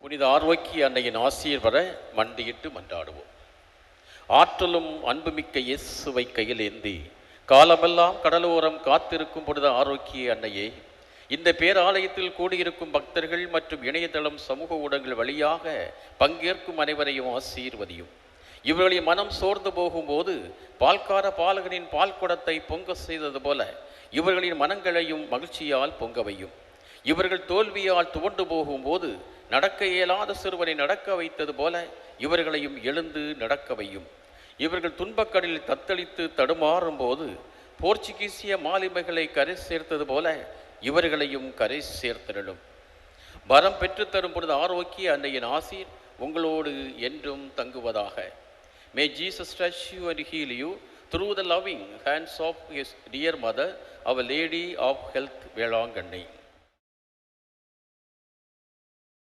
புனித ஆரோக்கிய அன்னையின் ஆசிரியர் வர மண்டியிட்டு மன்றாடுவோம். ஆற்றலும் அன்புமிக்க இயேசுவை கையில் ஏந்தி காலமெல்லாம் கடலோரம் காத்திருக்கும் புனித ஆரோக்கிய அன்னையே, இந்த பேராலயத்தில் கூடியிருக்கும் பக்தர்கள் மற்றும் இணையதளம் சமூக ஊடகங்கள் வழியாக பங்கேற்கும் அனைவரையும் ஆசீர்வதியும். இவர்களின் மனம் சோர்ந்து போகும்போது பால்கார பாலகனின் பால் குடத்தை பொங்க செய்தது போல இவர்களின் மனங்களையும் மகிழ்ச்சியால் பொங்க வையும். இவர்கள் தோல்வியால் துவண்டு போகும்போது நடக்க இயலாத சிறுவனை நடக்க வைத்தது போல இவர்களையும் எழுந்து நடக்க வையும். இவர்கள் துன்பக்கடலில் தத்தளித்து தடுமாறும் போது போர்ச்சுகீசிய மாலுமிகளை கரை சேர்த்தது போல இவர்களையும் கரை சேர்த்திடலும். வரம் பெற்றுத்தரும் பொழுது ஆரோக்கிய அன்னையின் ஆசீர் உங்களோடு என்றும் தங்குவதாக. May Jesus touch you and heal you through the loving hands of his dear mother, Our Lady of Health, Velankanni.